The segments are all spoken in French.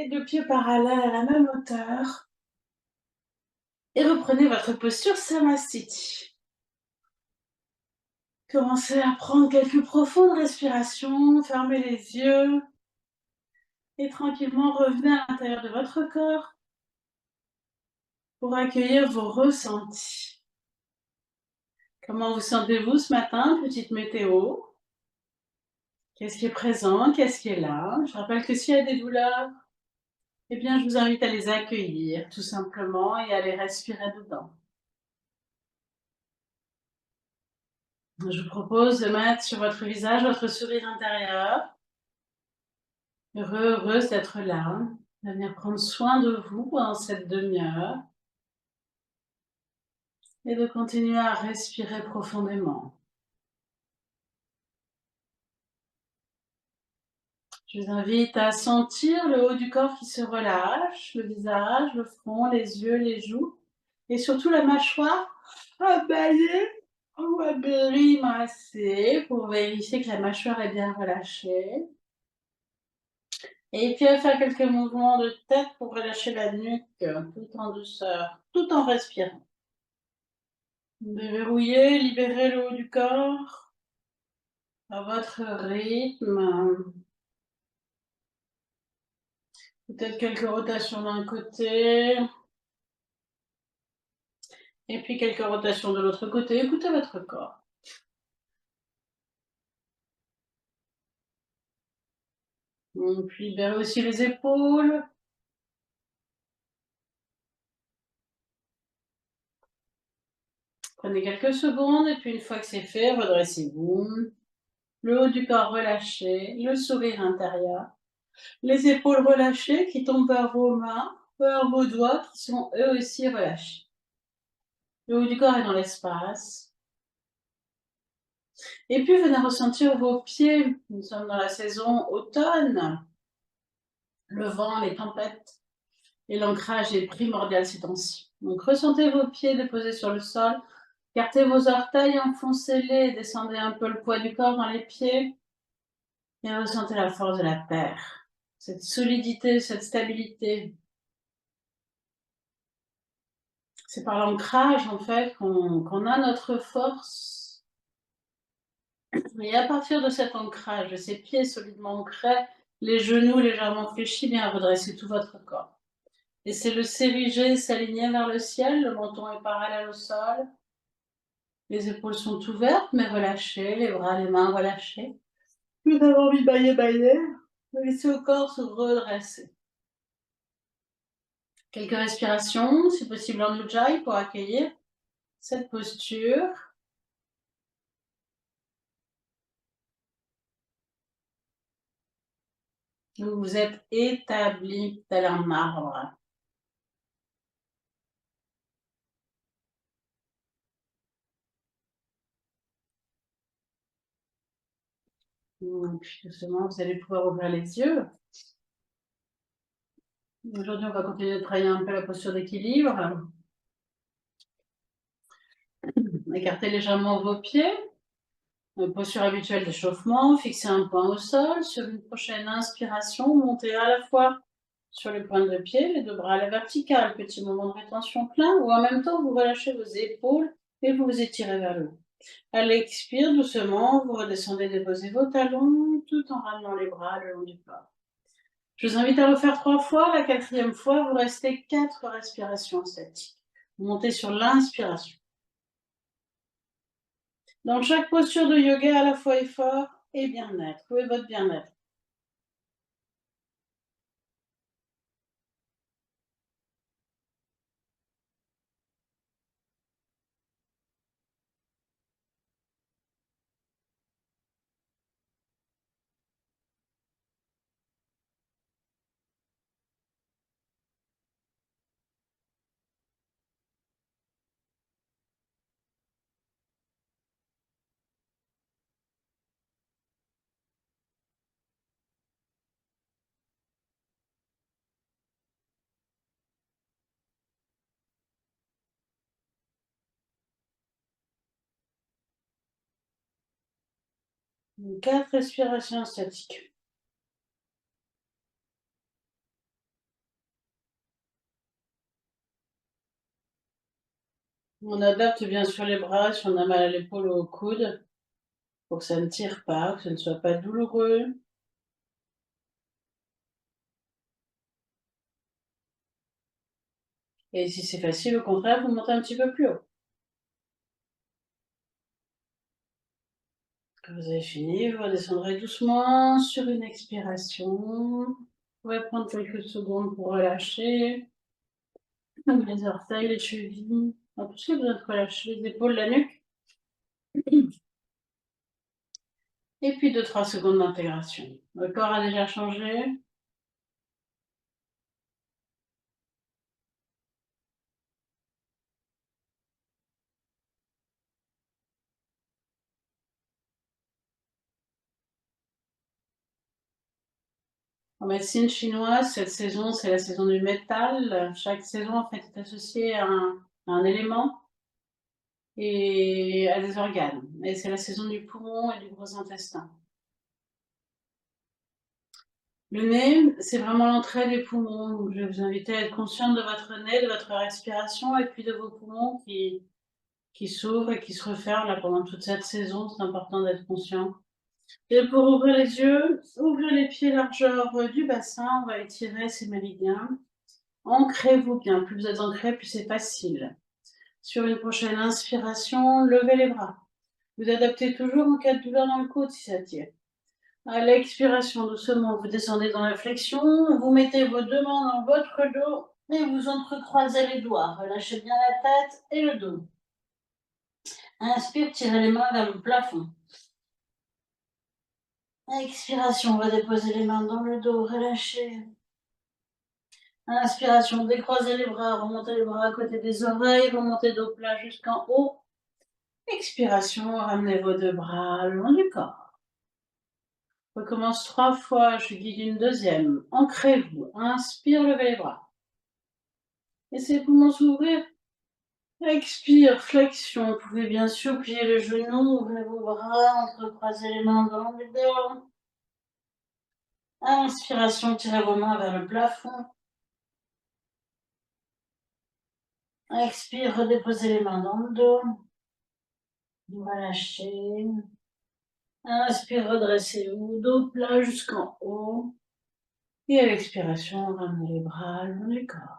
les 2 pieds parallèles à la même hauteur et reprenez votre posture Samastiti. Commencez à prendre quelques profondes respirations, fermez les yeux et tranquillement revenez à l'intérieur de votre corps pour accueillir vos ressentis. Comment vous sentez-vous ce matin? Petite météo. Qu'est-ce qui est présent? Qu'est-ce qui est là? Je rappelle que s'il y a des douleurs, eh bien, je vous invite à les accueillir tout simplement et à les respirer dedans. Je vous propose de mettre sur votre visage votre sourire intérieur, heureux, heureuse d'être là, de venir prendre soin de vous pendant cette demi-heure et de continuer à respirer profondément. Je vous invite à sentir le haut du corps qui se relâche, le visage, le front, les yeux, les joues et surtout la mâchoire à bâiller ou à grimacer pour vérifier que la mâchoire est bien relâchée. Et puis à faire quelques mouvements de tête pour relâcher la nuque tout en douceur, tout en respirant. Déverrouillez, libérez le haut du corps à votre rythme. Peut-être quelques rotations d'un côté et puis quelques rotations de l'autre côté. Écoutez votre corps. Et puis libérez aussi les épaules. Prenez quelques secondes et puis une fois que c'est fait, redressez-vous. Le haut du corps relâché, le sourire intérieur. Les épaules relâchées qui tombent vers vos mains, vers vos doigts qui sont eux aussi relâchés. Le haut du corps est dans l'espace. Et puis venez ressentir vos pieds. Nous sommes dans la saison automne. Le vent, les tempêtes et l'ancrage est primordial ces temps-ci. Donc ressentez vos pieds déposés sur le sol. Écartez vos orteils, enfoncez-les, descendez un peu le poids du corps dans les pieds et ressentez la force de la terre. Cette solidité, cette stabilité. C'est par l'ancrage en fait qu'on a notre force. Et à partir de cet ancrage, de ces pieds solidement ancrés, les genoux légèrement fléchis, bien redressez tout votre corps. Laissez-le s'ériger, s'aligner vers le ciel, le menton est parallèle au sol. Les épaules sont ouvertes mais relâchées, les bras, les mains relâchés. Vous avez envie de bailler, laissez au corps se redresser. Quelques respirations, si possible en Ujjayi pour accueillir cette posture. Vous vous êtes établi tel un arbre. Puis doucement, vous allez pouvoir ouvrir les yeux. Aujourd'hui, on va continuer de travailler un peu la posture d'équilibre. Écartez légèrement vos pieds. Posture habituelle d'échauffement, fixez un point au sol. Sur une prochaine inspiration, montez à la fois sur les pointes de pied, les deux bras à la verticale. Petit moment de rétention plein, ou en même temps, vous relâchez vos épaules et vous vous étirez vers le haut. À l'expire, doucement, vous redescendez, déposez vos talons, tout en ramenant les bras le long du corps. Je vous invite à refaire 3 fois. La 4e fois, vous restez 4 respirations statiques. Vous montez sur l'inspiration. Dans chaque posture de yoga, à la fois effort et bien-être. Où est votre bien-être? Donc, 4 respirations statiques. On adapte bien sûr les bras si on a mal à l'épaule ou au coude, pour que ça ne tire pas, que ce ne soit pas douloureux. Et si c'est facile, au contraire, vous montez un petit peu plus haut. Quand vous avez fini, vous redescendrez doucement sur une expiration. Vous pouvez prendre quelques secondes pour relâcher les orteils, les chevilles, tout ce qui a besoin de relâcher, les épaules, la nuque. Et puis 2-3 secondes d'intégration. Le corps a déjà changé. En médecine chinoise, cette saison, c'est la saison du métal. Chaque saison, en fait, est associée à un élément et à des organes. Et c'est la saison du poumon et du gros intestin. Le nez, c'est vraiment l'entrée des poumons. Donc, je vais vous inviter à être consciente de votre nez, de votre respiration et puis de vos poumons qui s'ouvrent et qui se referment là, pendant toute cette saison. C'est important d'être conscient. Et pour ouvrir les yeux, ouvrez les pieds largeur du bassin. On va étirer ces méridiens. Ancrez-vous bien. Plus vous êtes ancré, plus c'est facile. Sur une prochaine inspiration, levez les bras. Vous adaptez toujours en cas de douleur dans le coude si ça tire. À l'expiration, doucement, vous descendez dans la flexion, vous mettez vos deux mains dans votre dos et vous entrecroisez les doigts. Relâchez bien la tête et le dos. Inspire, tirez les mains vers le plafond. Expiration, on va déposer les mains dans le dos, relâchez. Inspiration, décroisez les bras, remontez les bras à côté des oreilles, remontez dos plat jusqu'en haut. Expiration, ramenez vos deux bras le long du corps. Recommence 3 fois, je guide une deuxième. Ancrez-vous. Inspire, levez les bras. Laissez les poumons s'ouvrir. Expire, flexion. Vous pouvez bien sûr plier les genoux, ouvrez vos bras, entrecroisez les mains dans le dos. Inspiration, tirez vos mains vers le plafond. Expire, redéposez les mains dans le dos. Relâchez. Inspire, redressez-vous, dos plat jusqu'en haut. Et à l'expiration, ramenez les bras le long du corps.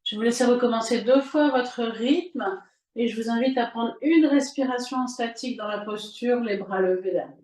Je vais vous laisser recommencer 2 fois votre rythme et je vous invite à prendre une respiration statique dans la posture, les bras levés derrière.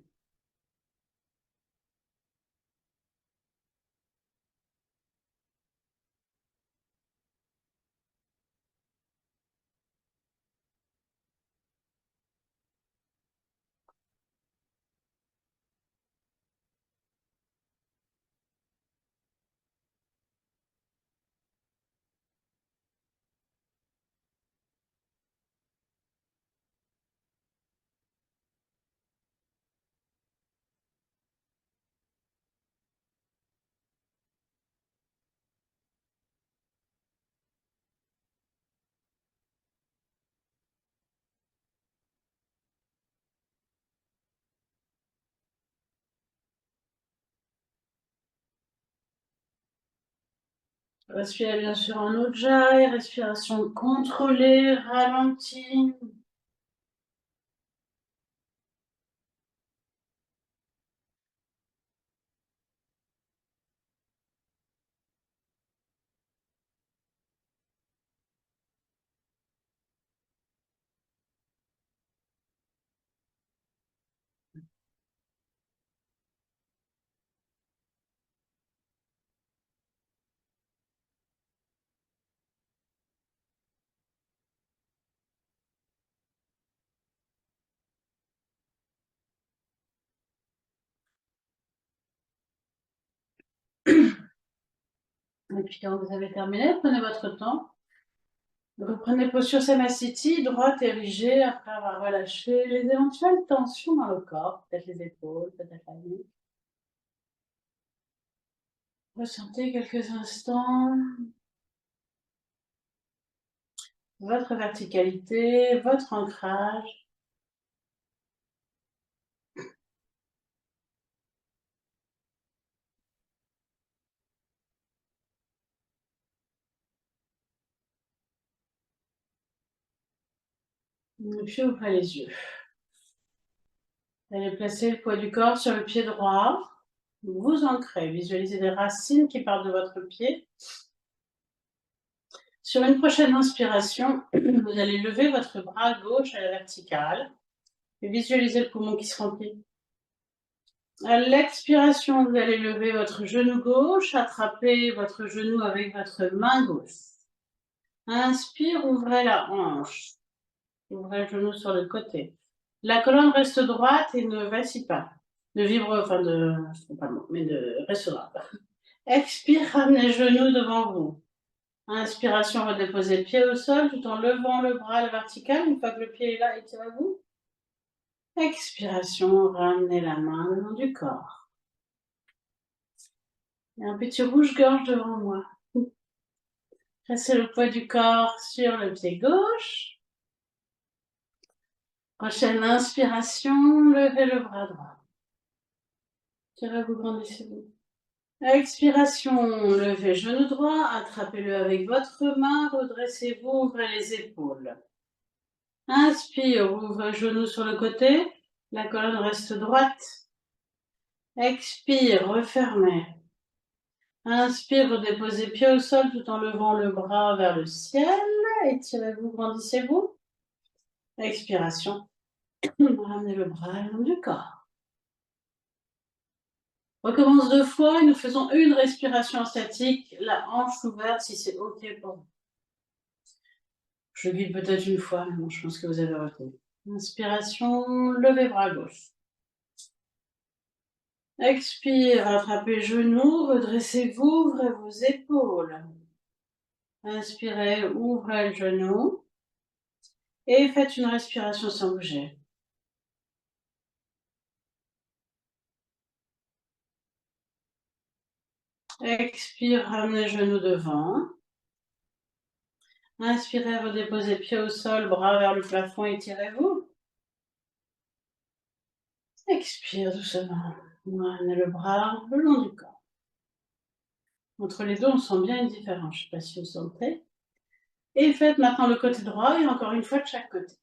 Respirez bien sûr en ujjayi, respiration contrôlée, ralentie. Et puis quand vous avez terminé, prenez votre temps. Reprenez posture Samasthiti, droite érigée, après avoir relâché les éventuelles tensions dans le corps, peut-être les épaules, peut-être la nuque. Ressentez quelques instants votre verticalité, votre ancrage. Et puis ouvrez les yeux. Allez placer le poids du corps sur le pied droit. Vous ancrez, visualisez des racines qui partent de votre pied. Sur une prochaine inspiration, vous allez lever votre bras gauche à la verticale et visualisez le poumon qui se remplit. À l'expiration, vous allez lever votre genou gauche, attrapez votre genou avec votre main gauche. Inspire, ouvrez la hanche. Ouvrez le genou sur le côté. La colonne reste droite et ne vacille pas. Ne vibre, enfin de, je ne sais pas le mot, mais de reste droite. Expire, ramenez le genou devant vous. Inspiration, redéposez le pied au sol tout en levant le bras à la verticale. Une fois que le pied est là, étirez-vous. Expiration, ramenez la main le long du corps. Et un petit rouge-gorge devant moi. Placez le poids du corps sur le pied gauche. Prochaine inspiration, levez le bras droit. Tirez-vous, grandissez-vous. Expiration, levez genou droit, attrapez-le avec votre main, redressez-vous, ouvrez les épaules. Inspire, ouvrez genou sur le côté, la colonne reste droite. Expire, refermez. Inspire, redéposez pied au sol tout en levant le bras vers le ciel. Étirez-vous, grandissez-vous. Expiration, ramenez le bras le long du corps. Recommence 2 fois et nous faisons une respiration statique, la hanche ouverte si c'est OK pour vous. Je guide peut-être une fois, mais bon, je pense que vous avez retenu. Inspiration, levez bras gauche. Expire, attrapez genoux, redressez-vous, ouvrez vos épaules. Inspirez, ouvrez le genou. Et faites une respiration sans bouger. Expire, ramenez le genou devant. Inspirez, redéposez pied au sol, bras vers le plafond, étirez-vous. Expire doucement. Ramenez le bras le long du corps. Entre les deux, on sent bien une différence. Je ne sais pas si vous sentez. Et faites maintenant le côté droit et encore une fois de chaque côté.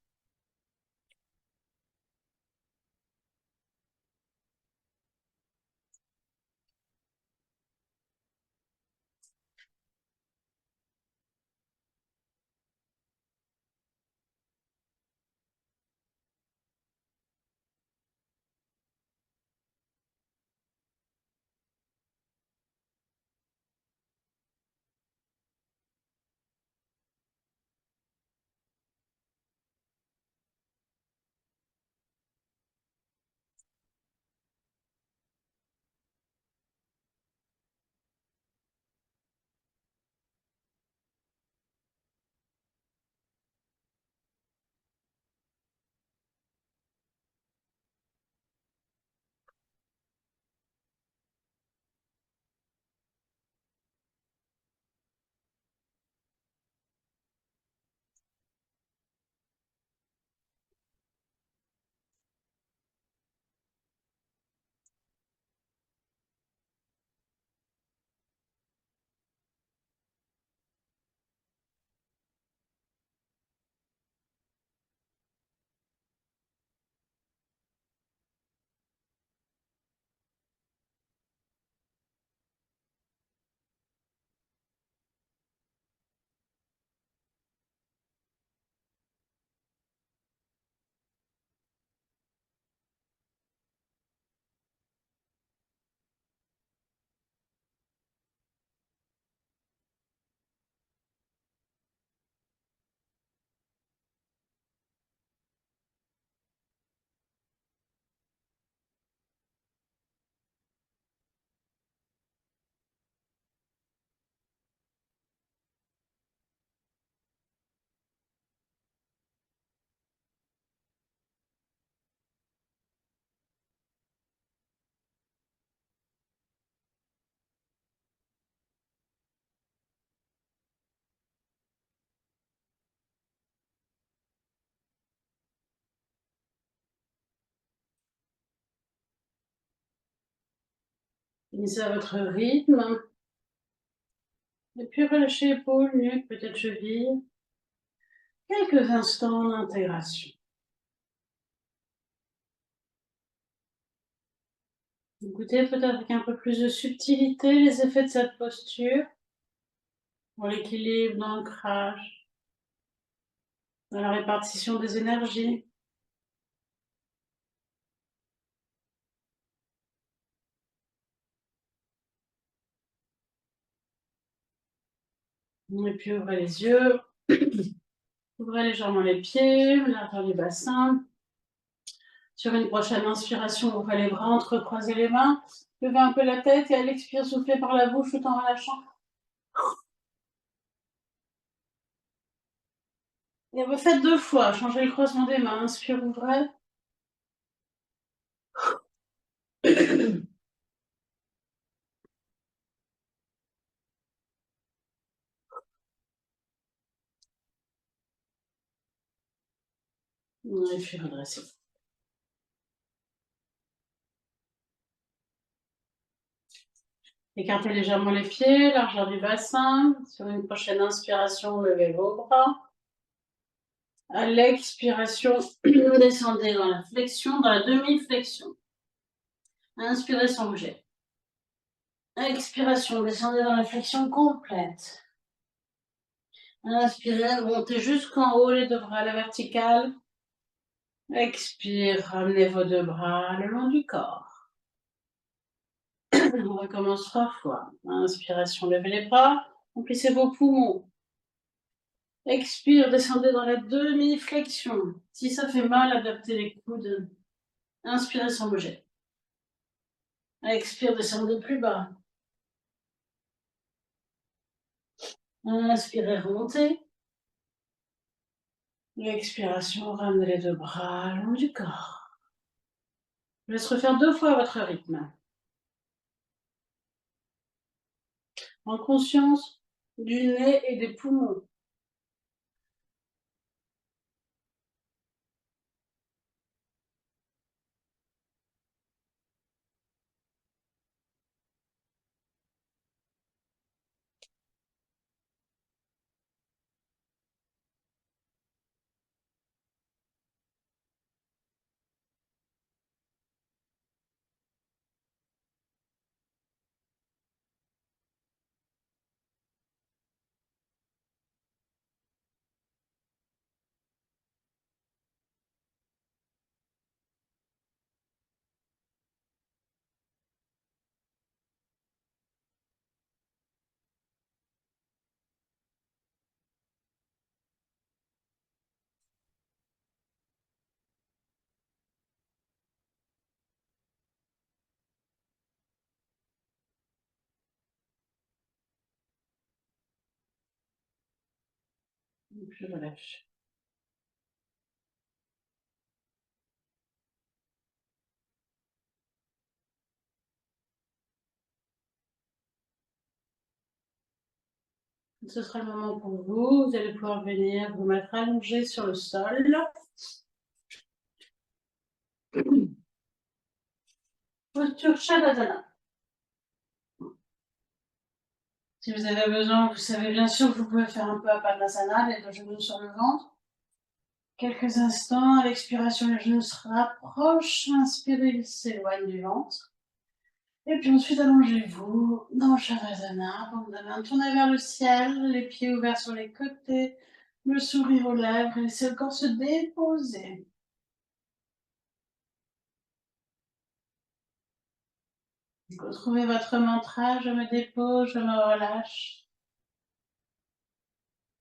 Finissez à votre rythme. Et puis relâchez épaules, nuque, peut-être cheville. Quelques instants d'intégration. Écoutez peut-être avec un peu plus de subtilité les effets de cette posture pour l'équilibre, l'ancrage, dans la répartition des énergies. Et puis ouvrez les yeux, ouvrez légèrement les pieds, l'arrière du bassin. Sur une prochaine inspiration, ouvrez les bras, entrecroisez les mains, levez un peu la tête et à l'expire, soufflez par la bouche tout en relâchant. Et vous faites 2 fois, changez le croisement des mains, inspire, ouvrez. Et puis redressez. Écartez légèrement les pieds, largeur du bassin. Sur une prochaine inspiration, levez vos bras. À l'expiration, descendez dans la flexion, dans la demi-flexion. Inspirez sans bouger. Expiration, descendez dans la flexion complète. Inspirez, montez jusqu'en haut, les 2 bras à la verticale. Expire, ramenez vos 2 bras le long du corps. On recommence 3 fois. Inspiration, levez les bras, remplissez vos poumons. Expire, descendez dans la demi-flexion. Si ça fait mal, adaptez les coudes. Inspirez sans bouger. Expire, descendez plus bas. Inspirez, remontez. L'expiration, ramenez les 2 bras le long du corps. Je laisse refaire 2 fois à votre rythme. En conscience du nez et des poumons. Je relâche. Ce sera le moment pour vous. Vous allez pouvoir venir vous mettre allongé sur le sol. Posture Shavasana. Si vous avez besoin, vous savez bien sûr que vous pouvez faire un peu à Padmasana, les 2 genoux sur le ventre. Quelques instants, à l'expiration, les genoux se rapprochent. Inspirez, ils s'éloignent du ventre. Et puis ensuite, allongez-vous dans Shavasana. Paume de main tournez vers le ciel, les pieds ouverts sur les côtés, le sourire aux lèvres et laissez le corps se déposer. Retrouvez votre mantra, je me dépose, je me relâche.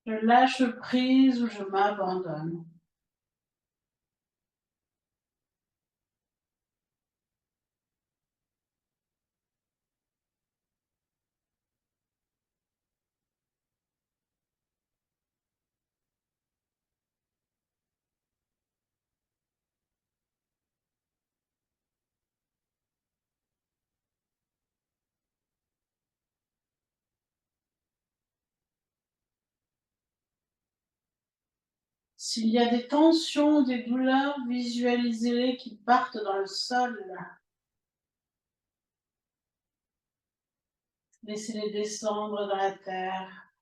Je lâche prise ou je m'abandonne. S'il y a des tensions, des douleurs, visualisez-les qui partent dans le sol. Laissez-les descendre dans la terre.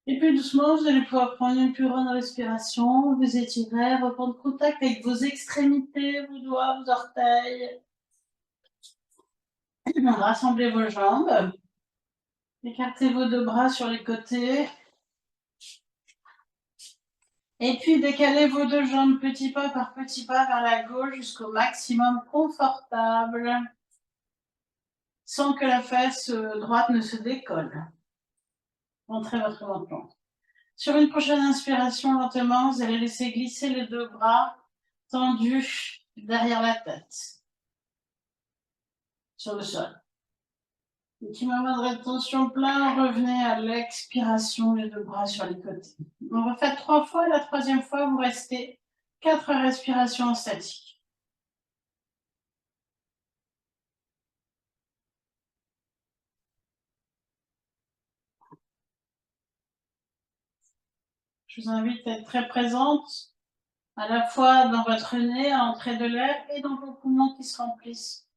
Et puis doucement, vous allez pouvoir prendre une plus grande respiration, vous étirer, reprendre contact avec vos extrémités, vos doigts, vos orteils. Rassemblez vos jambes. Écartez vos deux bras sur les côtés. Et puis décalez vos deux jambes petit pas par petit pas vers la gauche jusqu'au maximum confortable, sans que la fesse droite ne se décolle. Montrez votre menton. Sur une prochaine inspiration, lentement, vous allez laisser glisser les deux bras tendus derrière la tête, sur le sol. Petit moment de rétention plein, revenez à l'expiration, les deux bras sur les côtés. On refait 3 fois, la troisième fois, vous restez 4 respirations statiques. Je vous invite à être très présente, à la fois dans votre nez, à entrer de l'air, et dans vos poumons qui se remplissent.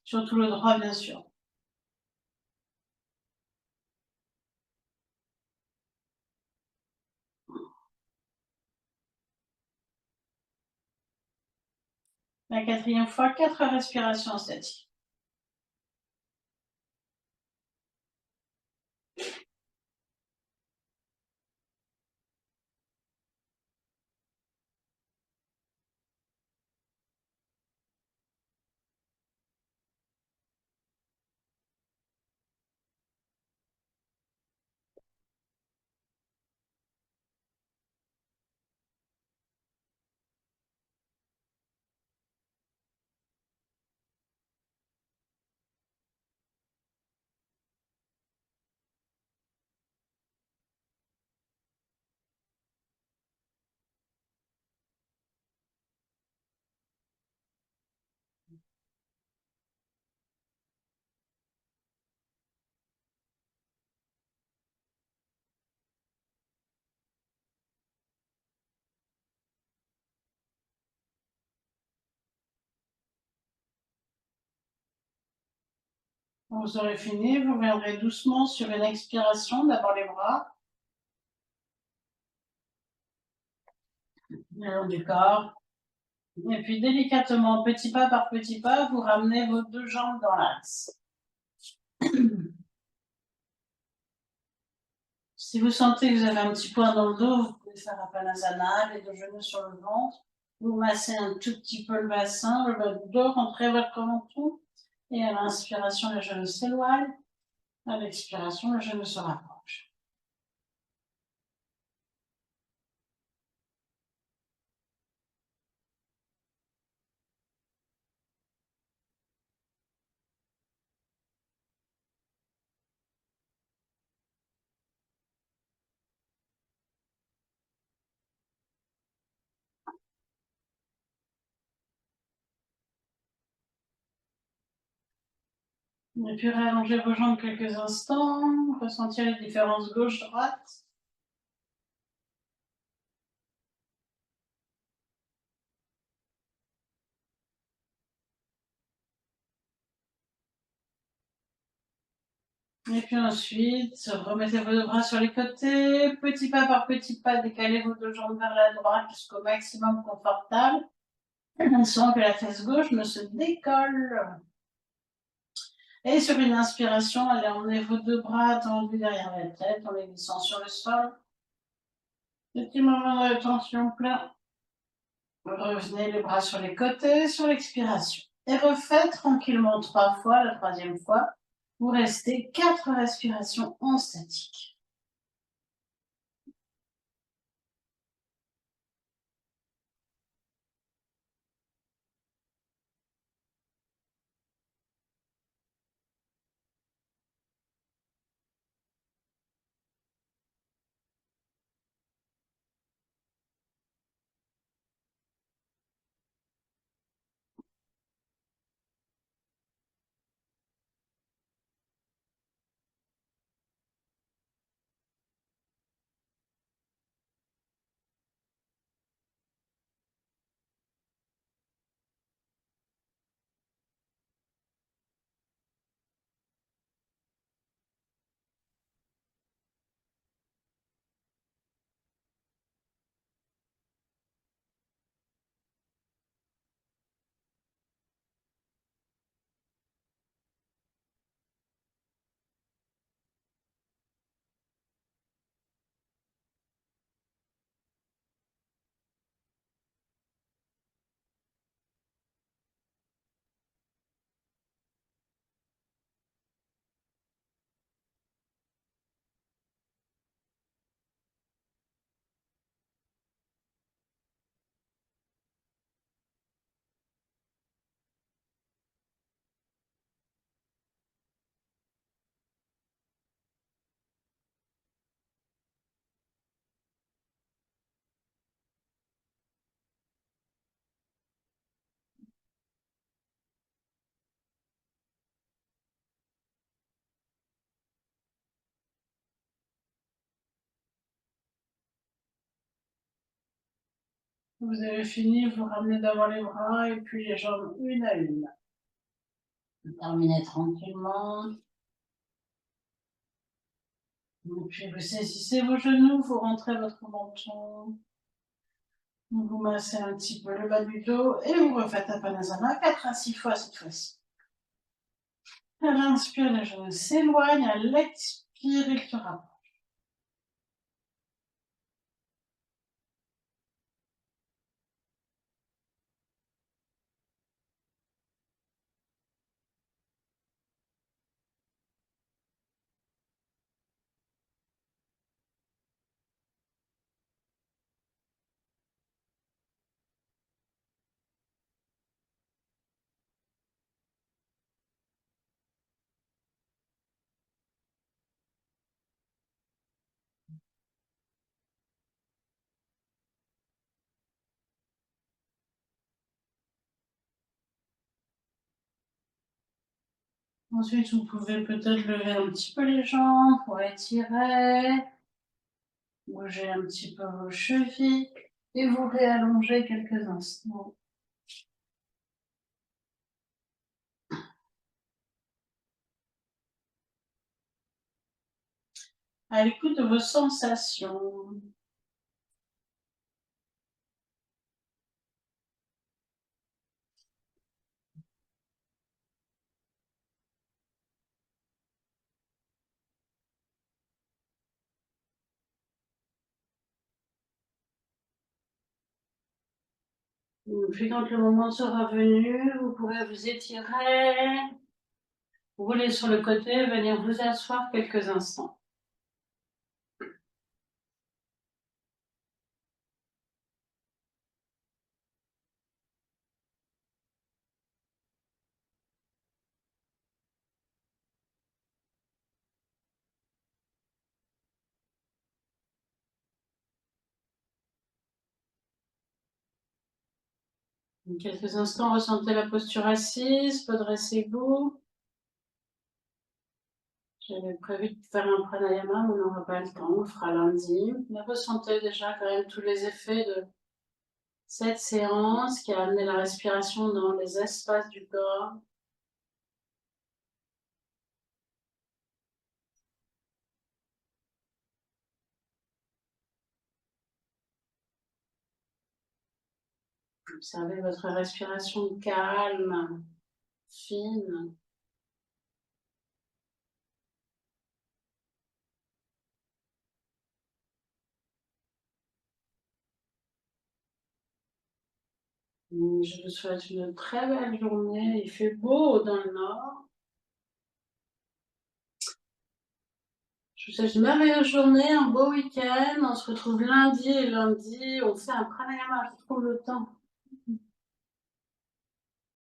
Surtout le droit, bien sûr. La quatrième fois, 4 respirations statiques. Quand vous aurez fini, vous reviendrez doucement sur une expiration, d'abord les bras, le long du corps. Et puis délicatement, petit pas par petit pas, vous ramenez vos deux jambes dans l'axe. Si vous sentez que vous avez un petit point dans le dos, vous pouvez faire Apanasana, les deux genoux sur le ventre. Vous massez un tout petit peu le bassin, le bas du dos, rentrez votre menton. Et à l'inspiration, le genou s'éloigne. À l'expiration, le genou se rapproche. Et puis réallongez vos jambes quelques instants, ressentir les différences gauche-droite. Et puis ensuite, remettez vos deux bras sur les côtés, petit pas par petit pas, décalez vos deux jambes vers la droite jusqu'au maximum confortable, sans que la fesse gauche ne se décolle. Et sur une inspiration, allez emmener vos deux bras tendus derrière la tête en les glissant sur le sol. Petit moment de tension plein. Revenez les bras sur les côtés, sur l'expiration. Et refaites tranquillement 3 fois, la troisième fois. Vous restez 4 respirations en statique. Vous avez fini, vous ramenez devant les bras et puis les jambes une à une. Terminez tranquillement. Et puis vous saisissez vos genoux, vous rentrez votre menton. Vous massez un petit peu le bas du dos et vous refaites un Panasana 4 à 6 fois cette fois-ci. À l'inspire, les genoux s'éloignent. À l'expire, ils se rapprochent. Ensuite, vous pouvez peut-être lever un petit peu les jambes pour étirer. Bougez un petit peu vos chevilles et vous réallongez quelques instants. À l'écoute de vos sensations. Puis quand le moment sera venu, vous pourrez vous étirer, rouler sur le côté, venir vous asseoir quelques instants. Quelques instants, ressentez la posture assise, redressez-vous. J'avais prévu de faire un pranayama, mais on n'aura pas le temps, on le fera lundi. Mais ressentez déjà quand même tous les effets de cette séance qui a amené la respiration dans les espaces du corps. Observez votre respiration calme, fine. Je vous souhaite une très belle journée. Il fait beau dans le nord. Je vous souhaite une merveilleuse journée, un beau week-end. On se retrouve lundi et lundi, on fait un pranayama. Je trouve le temps.